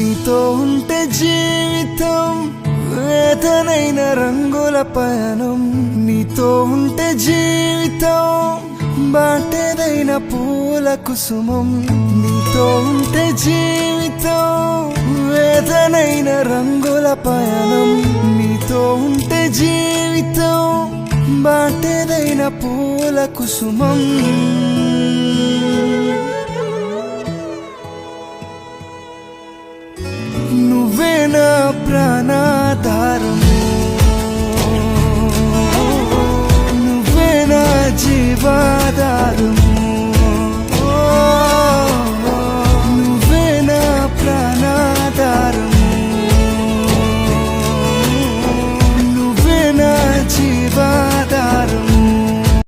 నీతో ఉంటే జీవితం వేదనైన రంగుల పయనం, నీతో ఉంటే జీవితం బాటేదైన పూల కుసుమం, నీతో ఉంటే జీవితం వేదనైన రంగుల పయనం, నీతో ఉంటే జీవితం బాటేదైన పూల కుసుమం. నువ్వే నా ప్రాణాధారం,